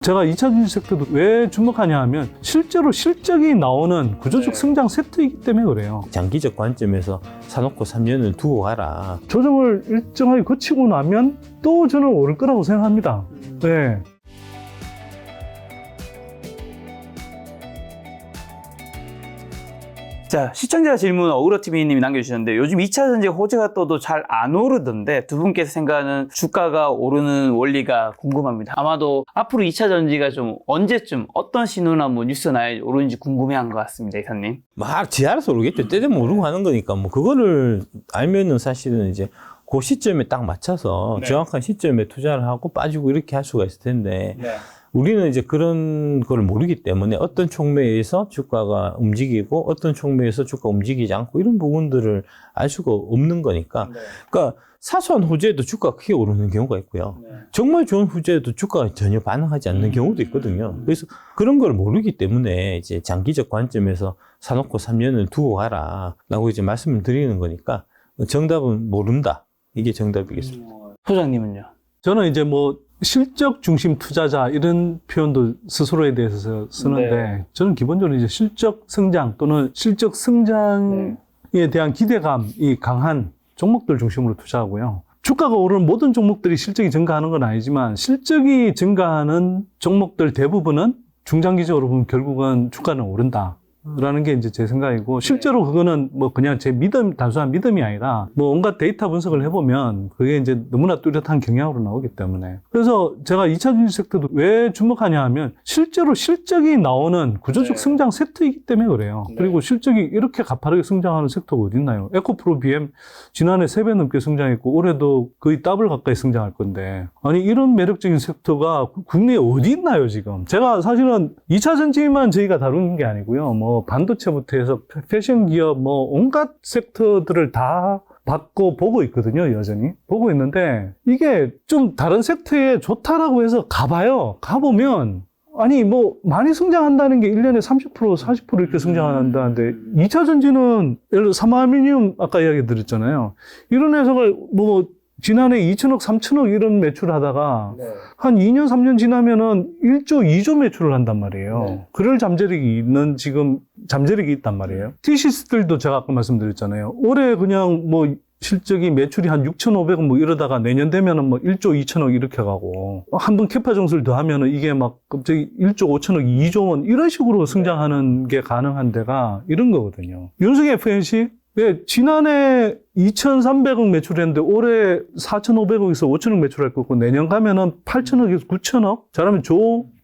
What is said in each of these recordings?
제가 2차 전지 섹터도 왜 주목하냐 하면 실제로 실적이 나오는 구조적 성장 세트이기 때문에 그래요. 장기적 관점에서 사놓고 3년을 두고 가라. 조정을 일정하게 거치고 나면 또 저는 오를 거라고 생각합니다. 네. 자, 시청자 질문 어그로TV님이 남겨주셨는데 요즘 2차 전지 호재가 떠도 잘 안 오르던데 두 분께서 생각하는 주가가 오르는 원리가 궁금합니다. 아마도 앞으로 2차 전지가 좀 언제쯤 어떤 신호나 뭐 뉴스 나야 오르는지 궁금해한 것 같습니다, 이사님. 막 지 알아서 오르겠죠. 때 되면 오르고 하는 거니까 뭐 그거를 알면은 사실은 이제 그 시점에 딱 맞춰서 정확한 시점에 투자를 하고 빠지고 이렇게 할 수가 있을 텐데 우리는 이제 그런 걸 모르기 때문에 어떤 촉매에서 주가가 움직이고 어떤 촉매에서 주가가 움직이지 않고 이런 부분들을 알 수가 없는 거니까. 그러니까 사소한 호재에도 주가가 크게 오르는 경우가 있고요. 정말 좋은 호재에도 주가가 전혀 반응하지 않는 경우도 있거든요. 그래서 그런 걸 모르기 때문에 이제 장기적 관점에서 사놓고 3년을 두고 가라 라고 이제 말씀을 드리는 거니까 정답은 모른다. 이게 정답이겠습니다. 소장님은요? 저는 이제 뭐 실적 중심 투자자 이런 표현도 스스로에 대해서 쓰는데 저는 기본적으로 이제 실적 성장 또는 실적 성장에 대한 기대감이 강한 종목들 중심으로 투자하고요. 주가가 오르는 모든 종목들이 실적이 증가하는 건 아니지만 실적이 증가하는 종목들 대부분은 중장기적으로 보면 결국은 주가는 오른다. 라는 게 이제 제 생각이고, 실제로 그거는 뭐 그냥 제 믿음, 단순한 믿음이 아니라 뭐 온갖 데이터 분석을 해보면 그게 이제 너무나 뚜렷한 경향으로 나오기 때문에. 그래서 제가 2차 전지 섹터도 왜 주목하냐 하면 실제로 실적이 나오는 구조적 성장 세트이기 때문에 그래요. 그리고 실적이 이렇게 가파르게 성장하는 섹터가 어딨나요? 에코프로 BM 지난해 3배 넘게 성장했고 올해도 거의 더블 가까이 성장할 건데, 아니 이런 매력적인 섹터가 국내에 어디 있나요 지금? 제가 사실은 2차 전지만 저희가 다루는 게 아니고요. 뭐 반도체부터 해서 패션 기업 뭐 온갖 섹터들을 다 받고 보고 있거든요. 여전히 보고 있는데 이게 좀 다른 섹터에 좋다라고 해서 가봐요. 가보면 아니 뭐 많이 성장한다는 게 1년에 30% 40% 이렇게 성장한다는데 2차 전지는 예를 들어 삼화알루미늄 아까 이야기 드렸잖아요. 이런 회사가 뭐 지난해 2천억, 3천억 이런 매출을 하다가 한 2년, 3년 지나면은 1조, 2조 매출을 한단 말이에요. 그럴 잠재력이 있는 지금 잠재력이 있단 말이에요. T시스들도 제가 아까 말씀드렸잖아요. 올해 그냥 뭐 실적이 매출이 한 6,500억 뭐 이러다가 내년 되면은 뭐 1조 2천억 이렇게 가고 한 번 캐파 정수를 더 하면은 이게 막 갑자기 1조 5천억, 2조 원 이런 식으로 성장하는 게 가능한 데가 이런 거거든요. 윤석열 FNC 예, 지난해 2,300억 매출했는데 올해 4,500억에서 5천억 매출할 거고 내년 가면은 8천억에서 9천억 잘하면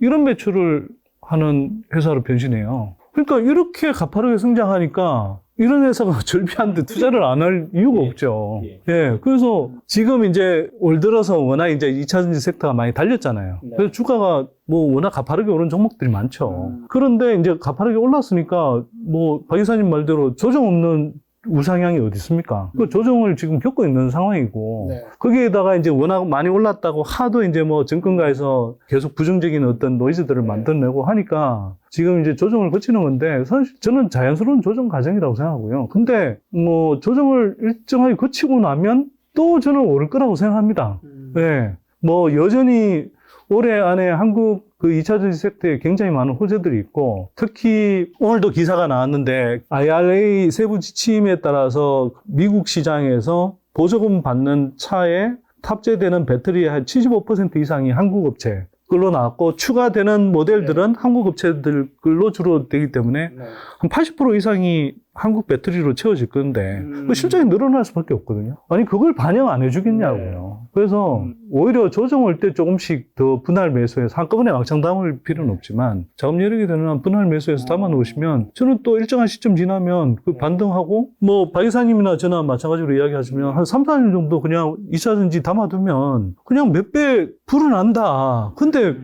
이런 매출을 하는 회사로 변신해요. 그러니까 이렇게 가파르게 성장하니까 이런 회사가 절비한데 투자를 안 할 이유가 없죠. 예, 그래서 지금 이제 올 들어서 워낙 이제 2차 전지 섹터가 많이 달렸잖아요. 그래서 주가가 뭐 워낙 가파르게 오른 종목들이 많죠. 그런데 이제 가파르게 올랐으니까 뭐 박 이사님 말대로 조정 없는 우상향이 어디 있습니까? 그 조정을 지금 겪고 있는 상황이고, 거기에다가 이제 워낙 많이 올랐다고 하도 이제 뭐 정권가에서 계속 부정적인 어떤 노이즈들을 만들어내고 하니까 지금 이제 조정을 거치는 건데, 사실 저는 자연스러운 조정 과정이라고 생각하고요. 근데 뭐 조정을 일정하게 거치고 나면 또 저는 오를 거라고 생각합니다. 네. 뭐 여전히 올해 안에 한국 그 2차 전지 섹터에 굉장히 많은 호재들이 있고, 특히 오늘도 기사가 나왔는데 IRA 세부 지침에 따라서 미국 시장에서 보조금 받는 차에 탑재되는 배터리의 한 75% 이상이 한국 업체 걸로 나왔고, 추가되는 모델들은 한국 업체들 걸로 주로 되기 때문에 한 80% 이상이 한국 배터리로 채워질 건데 실적이 늘어날 수밖에 없거든요. 아니 그걸 반영 안 해주겠냐고요. 그래서 오히려 조정 올 때 조금씩 더 분할 매수해서 한꺼번에 막창 담을 필요는 없지만 자금 여력이 되는 한 분할 매수해서 담아 놓으시면 저는 또 일정한 시점 지나면 그 반등하고 뭐 박 이사님이나 저나 마찬가지로 이야기하시면 한 3, 4년 정도 그냥 2차 전지 담아두면 그냥 몇 배 불어난다. 근데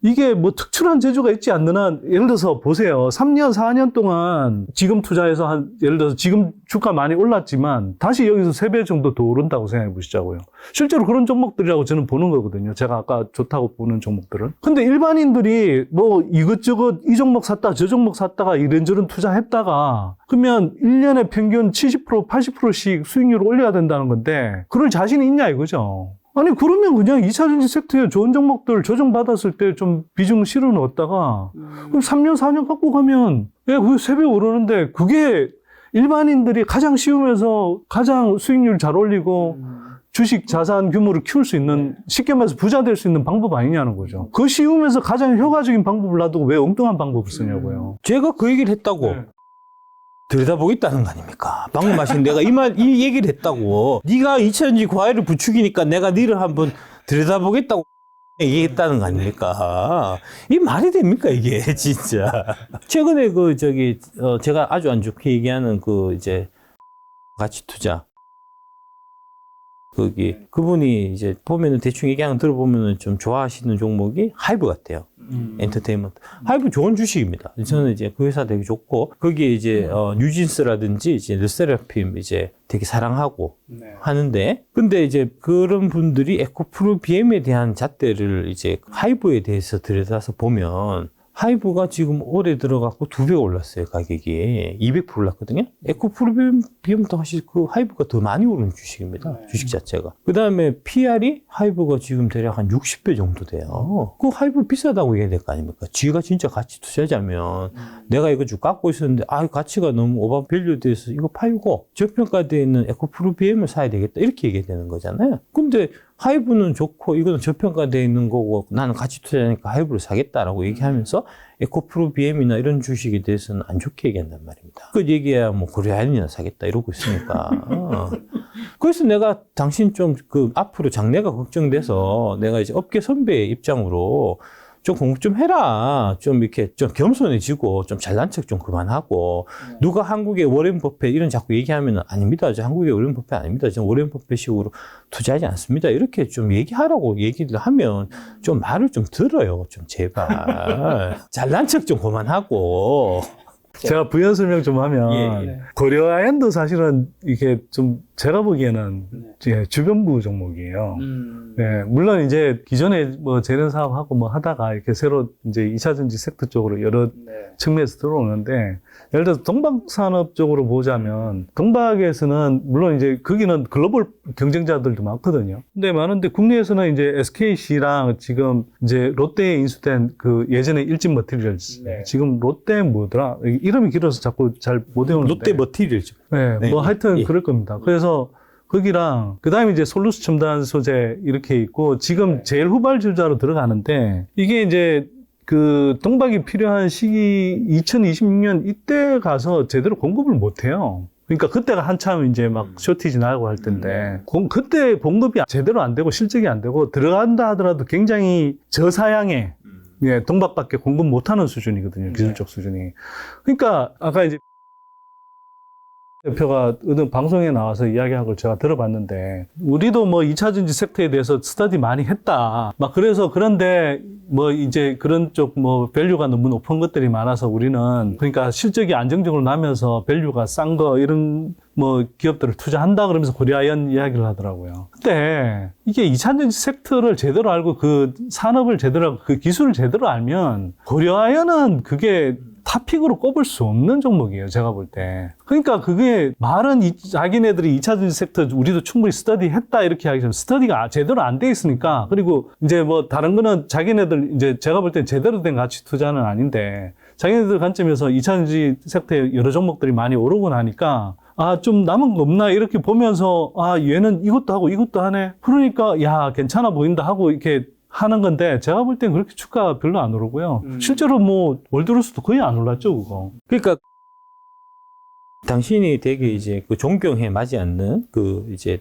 이게 뭐 특출한 재주가 있지 않는 한, 예를 들어서 보세요. 3년, 4년 동안 지금 투자해서 예를 들어서 지금 주가 많이 올랐지만 다시 여기서 3배 정도 더 오른다고 생각해 보시자고요. 실제로 그런 종목들이라고 저는 보는 거거든요. 제가 아까 좋다고 보는 종목들은. 근데 일반인들이 뭐 이것저것 이 종목 샀다, 저 종목 샀다가 이런저런 투자했다가 그러면 1년에 평균 70%, 80%씩 수익률을 올려야 된다는 건데 그럴 자신이 있냐 이거죠. 아니 그러면 그냥 2차전지 섹터에 좋은 종목들 조정받았을 때 좀 비중 실어 넣었다가 그럼 3년 4년 갖고 가면 예, 그 3배 오르는데 그게 일반인들이 가장 쉬우면서 가장 수익률 잘 올리고 주식 자산 규모를 키울 수 있는 쉽게 말해서 부자 될 수 있는 방법 아니냐는 거죠. 그 쉬우면서 가장 효과적인 방법을 놔두고 왜 엉뚱한 방법을 쓰냐고요. 제가 그 얘기를 했다고. 네. 들여다보겠다는 거 아닙니까? 방금 하신 내가 이 얘기를 했다고. 네가 2차전지 과외를 부추기니까 내가 너를 한번 들여다보겠다고 얘기했다는 거 아닙니까? 이 말이 됩니까, 이게, 진짜. 최근에 제가 아주 안 좋게 얘기하는 이제, 가치 투자. 그분이 이제 보면은 대충 얘기하는 거 들어보면은 좀 좋아하시는 종목이 하이브 같아요. 엔터테인먼트. 하이브 좋은 주식입니다. 저는 이제 그 회사 되게 좋고, 거기에 이제, 뉴진스라든지 이제 르세라핌 이제 되게 사랑하고 하는데, 근데 이제 그런 분들이 에코프로 BM에 대한 잣대를 이제 하이브에 대해서 들여다서 보면, 하이브가 지금 올해 들어갔고 2배 올랐어요, 가격이. 200% 올랐거든요. 에코프로비움도 사실 그 하이브가 더 많이 오른 주식입니다. 주식 자체가. 그 다음에 PR이 하이브가 지금 대략 한 60배 정도 돼요. 그 하이브 비싸다고 얘기해야 될 거 아닙니까? 지가 진짜 가치 투자자면 내가 이거 쭉 갖고 있었는데, 가치가 너무 오버밸류 돼서 이거 팔고 저평가되어 있는 에코프로비움을 사야 되겠다. 이렇게 얘기해야 되는 거잖아요. 근데 하이브는 좋고 이거는 저평가되어 있는 거고 나는 가치 투자니까 하이브를 사겠다라고 얘기하면서 에코프로 BM이나 이런 주식에 대해서는 안 좋게 얘기한단 말입니다. 그 얘기야 뭐 고려아연이나 사겠다 이러고 있으니까. 그래서 내가 당신 좀 앞으로 장래가 걱정돼서 내가 이제 업계 선배의 입장으로 좀 공부 좀 해라. 좀 이렇게 좀 겸손해지고 좀 잘난 척 좀 그만하고 누가 한국의 워렌 버핏 이런 자꾸 얘기하면 아닙니다. 저 한국의 워렌 버핏 아닙니다. 저는 워렌 버핏식으로 투자하지 않습니다. 이렇게 좀 얘기하라고 얘기를 하면 좀 말을 좀 들어요. 좀 제발. 잘난 척 좀 그만하고. 제가 부연 설명 좀 하면 고려아연도 사실은 이게 좀 제가 보기에는 이제 주변부 종목이에요. 네, 물론 이제 기존에 뭐 재련 사업하고 뭐 하다가 이렇게 새로 이제 2차전지 섹터 쪽으로 여러 측면에서 들어오는데 예를 들어서 동박산업 쪽으로 보자면 동박에서는 물론 이제 거기는 글로벌 경쟁자들도 많거든요. 근데 많은데 국내에서는 이제 SKC랑 지금 이제 롯데에 인수된 그 예전에 일진 머티리얼스 지금 롯데 뭐더라 이름이 길어서 자꾸 잘 못 외우는데 롯데 머티리얼즈. 네, 뭐 하여튼 그럴 겁니다. 그래서 거기랑 그다음에 이제 솔루스 첨단 소재 이렇게 있고 지금 제일 후발주자로 들어가는데 이게 이제 그 동박이 필요한 시기 2026년 이때 가서 제대로 공급을 못 해요. 그러니까 그때가 한참 이제 막 쇼티지 나고 할 텐데 그때 공급이 제대로 안 되고 실적이 안 되고 들어간다 하더라도 굉장히 저사양의 동박밖에 공급 못하는 수준이거든요. 기술적 수준이. 그러니까 아까 이제 대표가 어느 방송에 나와서 이야기한 걸 제가 들어봤는데 우리도 뭐 2차전지 섹터에 대해서 스터디 많이 했다. 막 그래서 그런데 뭐 이제 그런 쪽 뭐 밸류가 너무 높은 것들이 많아서 우리는 그러니까 실적이 안정적으로 나면서 밸류가 싼 거 이런 뭐 기업들을 투자한다 그러면서 고려아연 이야기를 하더라고요. 근데 이게 2차전지 섹터를 제대로 알고 그 산업을 제대로 알고 그 기술을 제대로 알면 고려아연은 그게 탑픽으로 꼽을 수 없는 종목이에요, 제가 볼 때. 그러니까 그게 말은 자기네들이 2차전지 섹터 우리도 충분히 스터디 했다 이렇게 하기 전에 스터디가 제대로 안 돼 있으니까 그리고 이제 뭐 다른 거는 자기네들 이제 제가 볼 때 제대로 된 가치 투자는 아닌데 자기네들 관점에서 2차전지 섹터에 여러 종목들이 많이 오르고 나니까 좀 남은 거 없나 이렇게 보면서 얘는 이것도 하고 이것도 하네. 그러니까 야 괜찮아 보인다 하고 이렇게 하는 건데 제가 볼 땐 그렇게 주가가 별로 안 오르고요. 실제로 뭐 월드로스도 거의 안 올랐죠, 그거. 그러니까 당신이 되게 이제 그 존경해 맞지 않는 이제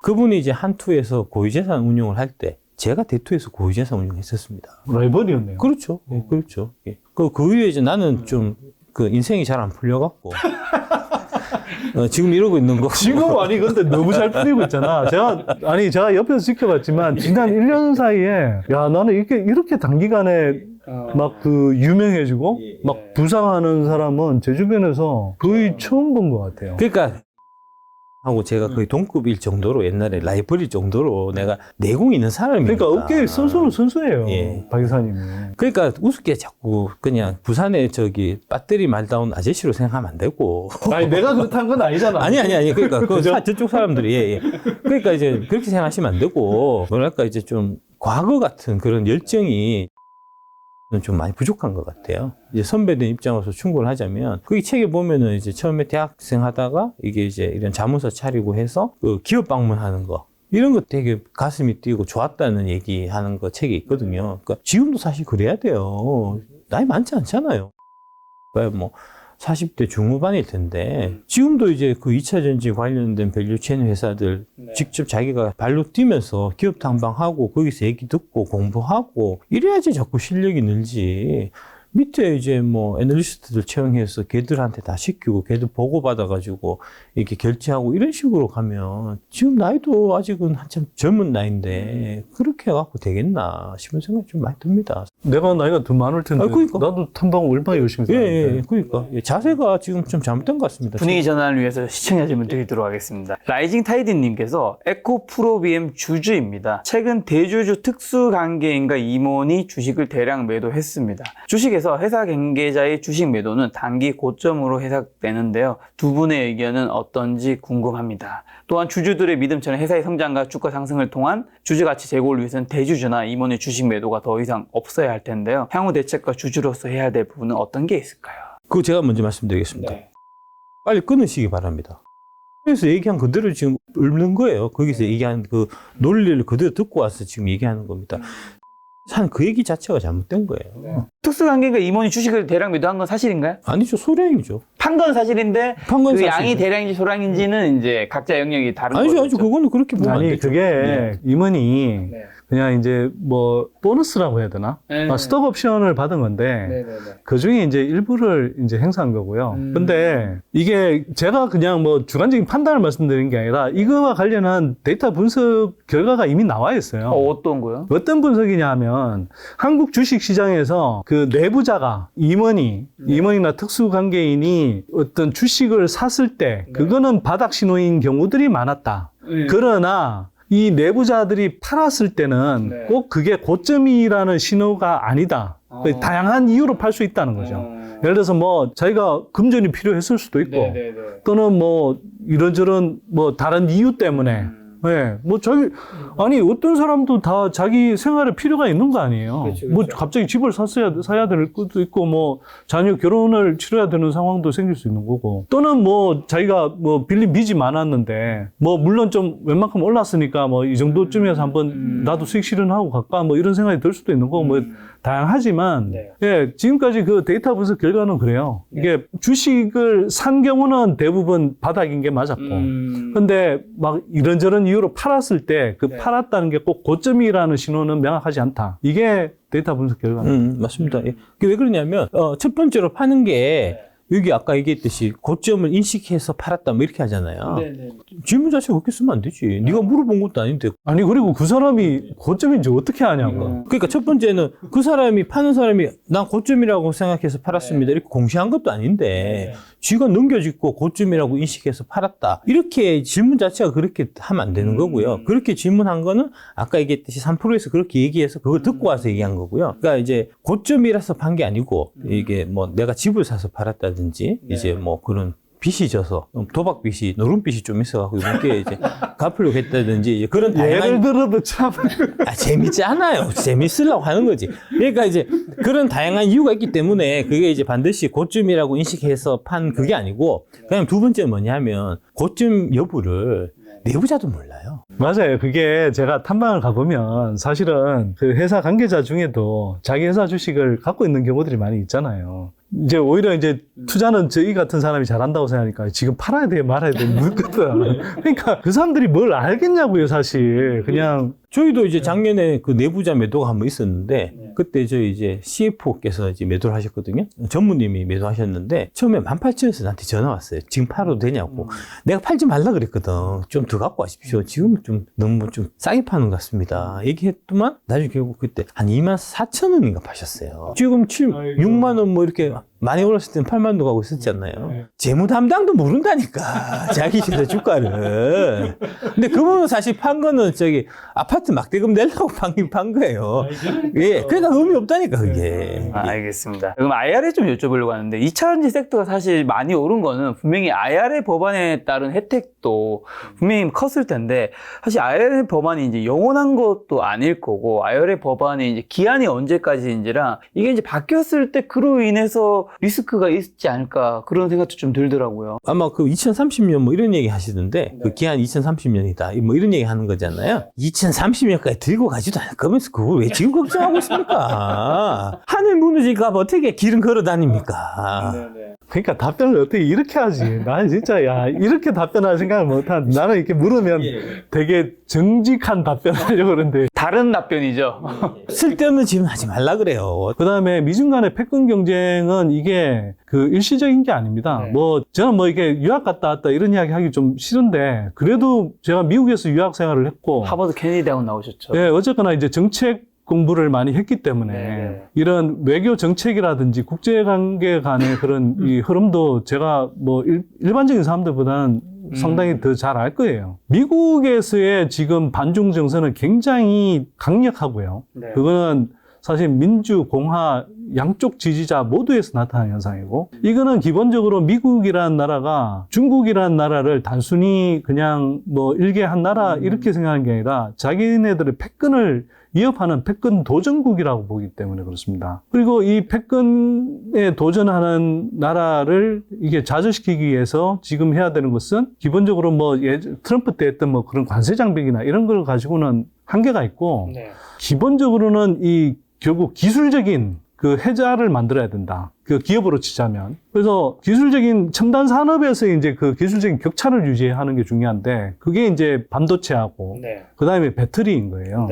그분이 이제 한투에서 고유재산 운용을 할 때 제가 대투에서 고유재산 운용했었습니다. 라이벌이었네요. 그렇죠. 그렇죠. 그 이후에 이제 나는 좀 인생이 잘 안 풀려갖고 지금 이러고 있는 거. 지금 아니 근데 너무 잘 풀리고 있잖아. 제가 옆에서 지켜봤지만 지난 1년 사이에 나는 이렇게 단기간에 막 유명해지고 막 부상하는 사람은 제 주변에서 거의 처음 본 것 같아요. 그러니까 하고 제가 거의 동급일 정도로 옛날에 라이벌일 정도로 내가 내공이 있는 사람이니까. 그러니까 업계 선수는 선수예요. 예. 박 이사님이. 그러니까 우습게 자꾸 그냥 부산에 저기 배터리 말다운 아저씨로 생각하면 안 되고. 아니 내가 그렇다는 건 아니잖아. 아니. 그러니까 그 그죠? 저쪽 사람들이 예. 그러니까 이제 그렇게 생각하시면 안 되고 뭐랄까 이제 좀 과거 같은 그런 열정이 좀 많이 부족한 것 같아요. 이제 선배들 입장으로서 충고를 하자면, 거기 책에 보면은 이제 처음에 대학생 하다가 이게 이제 이런 자문사 차리고 해서 그 기업 방문하는 거. 이런 거 되게 가슴이 뛰고 좋았다는 얘기하는 거 책에 있거든요. 그러니까 지금도 사실 그래야 돼요. 나이 많지 않잖아요. 그러니까 뭐 40대 중후반일 텐데 지금도 이제 그 2차 전지 관련된 밸류체인 회사들 직접 자기가 발로 뛰면서 기업 탐방하고 거기서 얘기 듣고 공부하고 이래야지 자꾸 실력이 늘지. 밑에 이제 뭐 애널리스트들 채용해서 걔들한테 다 시키고 걔들 보고받아가지고 이렇게 결제하고 이런 식으로 가면 지금 나이도 아직은 한참 젊은 나이인데 그렇게 해갖고 되겠나 싶은 생각이 좀 많이 듭니다. 내가 나이가 더 많을 텐데. 아, 그러니까. 나도 탐방 얼마나 열심히 했는데. 예, 그러니까 자세가 지금 좀 잘못된 것 같습니다. 분위기 전환을 위해서 시청자 질문 드리도록 하겠습니다. 라이징 타이드님께서 에코프로비엠 주주입니다. 최근 대주주 특수관계인과 임원이 주식을 대량 매도했습니다. 주식에서 회사 관계자의 주식 매도는 단기 고점으로 해석되는데요. 두 분의 의견은 어떤지 궁금합니다. 또한 주주들의 믿음처럼 회사의 성장과 주가 상승을 통한 주주 가치 제고를 위해서는 대주주나 임원의 주식 매도가 더 이상 없어야 할 텐데요. 향후 대책과 주주로서 해야 될 부분은 어떤 게 있을까요? 그거 제가 먼저 말씀드리겠습니다. 빨리 끊으시기 바랍니다. 그래서 얘기한 그대로 지금 읊는 거예요. 거기서 얘기한 그 논리를 그대로 듣고 와서 지금 얘기하는 겁니다. 참 그 얘기 자체가 잘못된 거예요. 특수관계인과 임원이 주식을 대량 매도한 건 사실인가요? 아니죠. 소량이죠. 판 건 사실인데 판건 그 사실이죠. 양이 대량인지 소량인지는 이제 각자 영역이 다른 거죠. 아니죠. 그거는 그렇게 보면 안 아니 되죠. 그게 임원이 그냥 이제 뭐 보너스라고 해야 되나? 스톡 옵션을 받은 건데 그 중에 이제 일부를 이제 행사한 거고요. 근데 이게 제가 그냥 뭐 주관적인 판단을 말씀드린 게 아니라 이거와 관련한 데이터 분석 결과가 이미 나와 있어요. 어떤 거요? 어떤 분석이냐 하면 한국 주식 시장에서 그 내부자가 임원이나 특수관계인이 어떤 주식을 샀을 때 그거는 바닥 신호인 경우들이 많았다. 그러나 이 내부자들이 팔았을 때는 꼭 그게 고점이라는 신호가 아니다. 다양한 이유로 팔 수 있다는 거죠. 예를 들어서 뭐 자기가 금전이 필요했을 수도 있고 또는 뭐 이런저런 뭐 다른 이유 때문에 네, 뭐 아니 어떤 사람도 다 자기 생활에 필요가 있는 거 아니에요. 그렇죠. 뭐 갑자기 집을 사야 될 것도 있고 뭐 자녀 결혼을 치러야 되는 상황도 생길 수 있는 거고 또는 뭐 자기가 뭐 빌린 빚이 많았는데 뭐 물론 좀 웬만큼 올랐으니까 뭐 이 정도쯤에서 한번 나도 수익 실현하고 갈까 뭐 이런 생각이 들 수도 있는 거고 뭐 다양하지만 예, 지금까지 그 데이터 분석 결과는 그래요. 이게 주식을 산 경우는 대부분 바닥인 게 맞았고 근데 막 이런저런 이유로 팔았을 때 그 팔았다는 게 꼭 고점이라는 신호는 명확하지 않다. 이게 데이터 분석 결과입니다. 맞습니다. 예. 그게 왜 그러냐면 첫 번째로 파는 게 여기 아까 얘기했듯이 고점을 인식해서 팔았다 뭐 이렇게 하잖아요. 질문 자체가 그렇게 쓰면 안 되지. 네가 물어본 것도 아닌데. 아니 그리고 그 사람이 고점인지 어떻게 아냐고. 그러니까 첫 번째는 그 사람이 파는 사람이 난 고점이라고 생각해서 팔았습니다. 이렇게 공시한 것도 아닌데 쥐가 넘겨짓고 고점이라고 인식해서 팔았다. 이렇게 질문 자체가 그렇게 하면 안 되는 거고요. 그렇게 질문한 거는 아까 얘기했듯이 3%에서 그렇게 얘기해서 그걸 듣고 와서 얘기한 거고요. 그러니까 이제 고점이라서 판 게 아니고 이게 뭐 내가 집을 사서 팔았다든지 이제 뭐 그런 빚이 져서 도박 빚이 노름빚이 좀 있어갖고 이렇게 이제 갚으려고 했다든지 이제 그런 다양한 예를 들어도 참 재밌잖아요. 재밌으려고 하는 거지. 그러니까 이제 그런 다양한 이유가 있기 때문에 그게 이제 반드시 고점이라고 인식해서 판 그게 아니고 그냥 두 번째 뭐냐면 고점 여부를 내부자도 몰라요. 맞아요. 그게 제가 탐방을 가보면 사실은 그 회사 관계자 중에도 자기 회사 주식을 갖고 있는 경우들이 많이 있잖아요. 이제 오히려 이제 투자는 저희 같은 사람이 잘한다고 생각하니까 지금 팔아야 돼 말아야 돼 묻거든. 그러니까 그 사람들이 뭘 알겠냐고요 사실. 그냥 저희도 이제 작년에 그 내부자 매도가 한번 있었는데 그때 저희 이제 CFO께서 이제 매도를 하셨거든요. 전무님이 매도하셨는데 처음에 18,000원에서 나한테 전화 왔어요. 지금 팔아도 되냐고. 내가 팔지 말라 그랬거든. 좀 더 갖고 와십시오. 지금 좀 너무 좀 싸게 파는 것 같습니다. 얘기했더만 나중에 결국 그때 한 24,000원인가 파셨어요. 지금 6만 원 뭐 이렇게 많이 올랐을 때는 8만도 가고 있었잖아요. 재무 담당도 모른다니까. 자기 회사 주가를. 근데 그분은 사실 판 거는 저기 아파트 막대금 내려고 판 거예요. 예. 그러니까 의미 없다니까, 그게. 알겠습니다. 그럼 IRA 좀 여쭤보려고 하는데 2차전지 섹터가 사실 많이 오른 거는 분명히 IRA 법안에 따른 혜택도 분명히 컸을 텐데 사실 IRA 법안이 이제 영원한 것도 아닐 거고 IRA 법안이 이제 기한이 언제까지인지랑 이게 이제 바뀌었을 때 그로 인해서 리스크가 있지 않을까 그런 생각도 좀 들더라고요. 아마 그 2030년 뭐 이런 얘기 하시던데 그 기한 2030년이다 뭐 이런 얘기 하는 거잖아요. 2030년까지 들고 가지도 않을 거면서 그걸 왜 지금 걱정하고 있습니까? 하늘 무너질까 봐 어떻게 길은 걸어 다닙니까? 그러니까 답변을 어떻게 이렇게 하지? 나는 진짜 야 이렇게 답변할 생각을 못한. 나는 이렇게 물으면 되게 정직한 답변을 하려고 그러는데 다른 답변이죠. 쓸데없는 질문하지 말라 그래요. 그다음에 미중 간의 패권 경쟁은 이게 그 일시적인 게 아닙니다. 뭐 저는 뭐 이게 유학 갔다 왔다 이런 이야기 하기 좀 싫은데 그래도 제가 미국에서 유학 생활을 했고 하버드 케네디 대학원 나오셨죠. 네, 어쨌거나 이제 정책 공부를 많이 했기 때문에 이런 외교 정책이라든지 국제관계 간의 그런 이 흐름도 제가 뭐 일반적인 사람들보다는 상당히 더 잘 알 거예요. 미국에서의 지금 반중 정서는 굉장히 강력하고요. 그거는 사실 민주, 공화 양쪽 지지자 모두에서 나타나는 현상이고 이거는 기본적으로 미국이라는 나라가 중국이라는 나라를 단순히 그냥 뭐 일개 한 나라 이렇게 생각하는 게 아니라 자기네들의 패권을 위협하는 패권 도전국이라고 보기 때문에 그렇습니다. 그리고 이 패권에 도전하는 나라를 이게 좌절시키기 위해서 지금 해야 되는 것은 기본적으로 뭐 트럼프 때 했던 뭐 그런 관세 장벽이나 이런 걸 가지고는 한계가 있고 기본적으로는 이 결국 기술적인 그 해자를 만들어야 된다. 그 기업으로 치자면. 그래서 기술적인 첨단 산업에서 이제 그 기술적인 격차를 유지하는 게 중요한데 그게 이제 반도체하고 그 다음에 배터리인 거예요.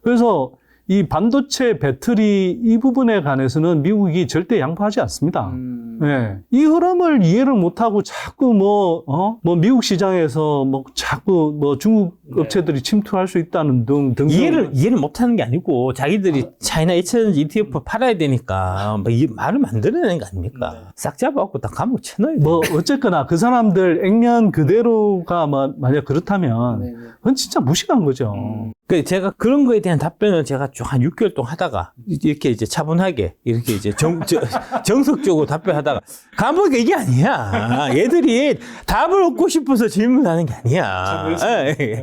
그래서 이 반도체 배터리 이 부분에 관해서는 미국이 절대 양보하지 않습니다. 네. 이 흐름을 이해를 못하고 자꾸 뭐 미국 시장에서 뭐 자꾸 뭐 중국 업체들이 침투할 수 있다는 등등. 이해를 못하는 게 아니고 자기들이 차이나 2차전지 ETF 팔아야 되니까 뭐 이 말을 만들어내는 거 아닙니까? 싹 잡아갖고 다 감옥 쳐넣어야 돼. 뭐 어쨌거나 그 사람들 액면 그대로가 만약 그렇다면 그건 진짜 무식한 거죠. 그 제가 그런 거에 대한 답변을 제가 쭉 한 6개월 동안 하다가 이렇게 이제 차분하게 이렇게 이제 정석적으로 답변하다가 감옥이 이게 아니야. 얘들이 답을 얻고 싶어서 질문하는 게 아니야.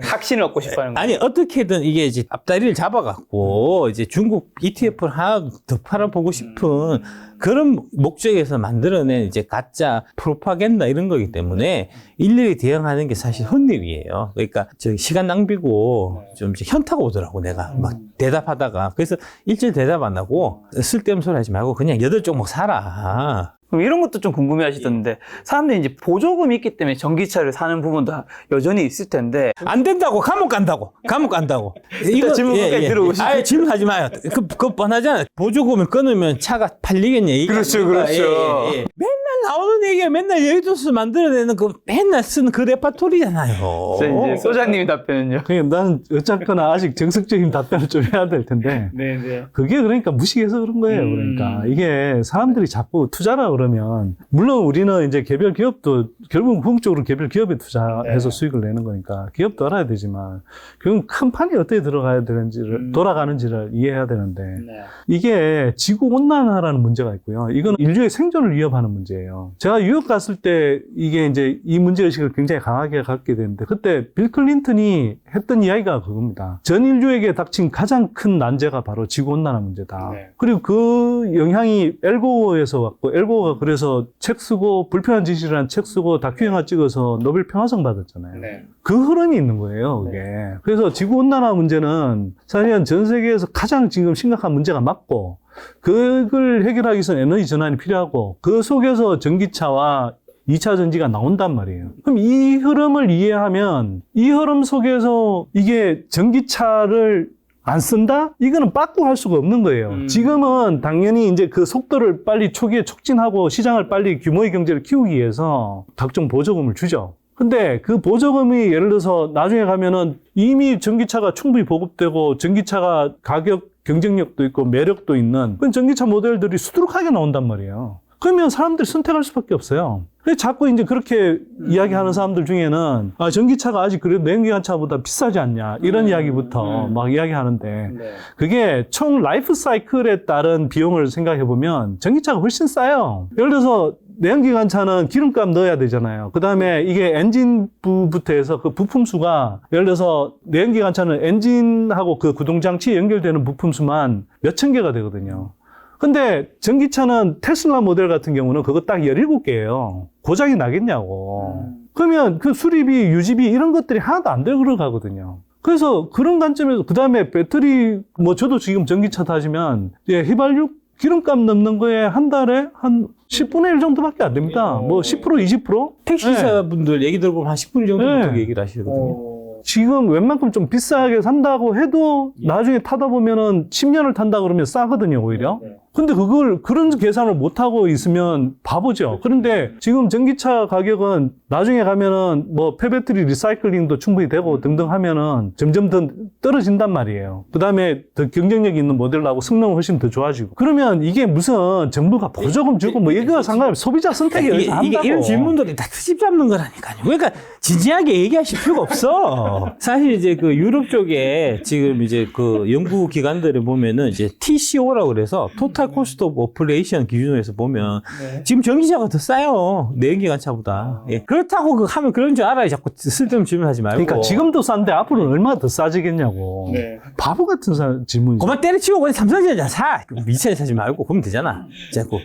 확신을 얻고 싶어 하는 거예요. 아니 어떻게든 이게 이제 앞다리를 잡아갖고 이제 중국 ETF를 하나 더 팔아보고 싶은 그런 목적에서 만들어낸 이제 가짜 프로파간다 이런 거기 때문에 일일이 대응하는 게 사실 헛일이에요. 그러니까 저 시간 낭비고 좀 이제 현타가 오더라고 내가 막 대답하다가. 그래서 일절 대답 안 하고 쓸데없는 소리 하지 말고 그냥 8종목 사라. 그럼 이런 것도 좀 궁금해 하시던데 사람들이 이제 보조금이 있기 때문에 전기차를 사는 부분도 여전히 있을 텐데 안 된다고 감옥 간다고 이거 질문 끝까지 들어오시죠. 아예 질문하지 마요. 그거 뻔하잖아. 보조금을 끊으면 차가 팔리겠냐. 그렇죠. 맨날 나오는 얘기가 맨날 여의도에서 만들어내는 그 맨날 쓰는 그 레파토리잖아요. 이제 소장님의 답변은요. 그러니까 나는 어쨌거나 아직 정석적인 답변을 좀 해야 될 텐데 그게 그러니까 무식해서 그런 거예요. 그러니까 이게 사람들이 자꾸 투자라 그러면 물론 우리는 이제 개별 기업도 결국은 궁극적으로 개별 기업에 투자해서 수익을 내는 거니까 기업도 알아야 되지만 결국 큰 판이 어떻게 들어가야 되는지를 돌아가는지를 이해해야 되는데 이게 지구 온난화라는 문제가 있고요. 이건 인류의 생존을 위협하는 문제예요. 제가 유럽 갔을 때 이게 이제 이 문제의식을 굉장히 강하게 갖게 되는데 그때 빌 클린턴이 했던 이야기가 그겁니다. 전 인류에게 닥친 가장 큰 난제가 바로 지구 온난화 문제다. 그리고 그 영향이 엘고어에서 왔고 엘고어가 그래서 책 쓰고 불편한 진실이라는 책 쓰고 다큐 영화 찍어서 노벨 평화상 받았잖아요. 그 흐름이 있는 거예요, 그게. 그래서 지구 온난화 문제는 사실은 전 세계에서 가장 지금 심각한 문제가 맞고 그걸 해결하기 위해서는 에너지 전환이 필요하고 그 속에서 전기차와 2차 전지가 나온단 말이에요. 그럼 이 흐름을 이해하면 이 흐름 속에서 이게 전기차를 안 쓴다? 이거는 빠꾸 할 수가 없는 거예요. 지금은 당연히 이제 그 속도를 빨리 초기에 촉진하고 시장을 빨리 규모의 경제를 키우기 위해서 각종 보조금을 주죠. 근데 그 보조금이 예를 들어서 나중에 가면은 이미 전기차가 충분히 보급되고 전기차가 가격 경쟁력도 있고 매력도 있는 그런 전기차 모델들이 수두룩하게 나온단 말이에요. 그러면 사람들이 선택할 수밖에 없어요. 그래서 자꾸 이제 그렇게 이야기하는 사람들 중에는 아, 전기차가 아직 그래도 내연기관차보다 비싸지 않냐 이런 이야기부터 막 이야기하는데 그게 총 라이프 사이클에 따른 비용을 생각해 보면 전기차가 훨씬 싸요. 예를 들어서 내연기관차는 기름값 넣어야 되잖아요. 그 다음에 이게 엔진부부터 해서 그 부품수가 예를 들어서 내연기관차는 엔진하고 그 구동장치에 연결되는 부품수만 몇천 개가 되거든요. 근데 전기차는 테슬라 모델 같은 경우는 그거 딱 17개예요. 고장이 나겠냐고. 그러면 그 수리비, 유지비 이런 것들이 하나도 안 들어가거든요. 그래서 그런 관점에서 그 다음에 배터리 뭐 저도 지금 전기차 타시면 휘발유 기름값 넣는 거에 한 달에 한 10분의 1 정도밖에 안 됩니다. 뭐 10%, 20%? 택시사분들 얘기 들어보면 한 10분 정도부터 네. 얘기를 하시거든요. 지금 웬만큼 좀 비싸게 산다고 해도 나중에 타다 보면은 10년을 탄다 그러면 싸거든요, 오히려. 근데 그런 계산을 못하고 있으면 바보죠. 그런데 지금 전기차 가격은 나중에 가면은 뭐 폐배터리 리사이클링도 충분히 되고 등등 하면은 점점 더 떨어진단 말이에요. 그 다음에 더 경쟁력 있는 모델하고 성능은 훨씬 더 좋아지고. 그러면 이게 무슨 정부가 보조금 주고 뭐 이거와 상관없이 소비자 선택이 여기서 한다고. 이런 질문들이 다 트집 잡는 거라니까요. 그러니까 진지하게 얘기하실 필요가 없어. 사실 이제 그 유럽 쪽에 지금 이제 그 연구 기관들을 보면은 이제 TCO라고 그래서 토탈 코스트 오브 오퍼레이션 기준으로 해서 보면 지금 전기차가 더 싸요. 내연기관차보다. 예. 그렇다고 하면 그런 줄 알아요. 자꾸 쓸데없는 질문하지 말고. 그러니까 지금도 싼데 앞으로는 얼마나 더 싸지겠냐고. 바보 같은 질문이죠. 그만 때려치우고 그냥 삼성전자 사. 미차에 사지 말고 그러면 되잖아. 자꾸.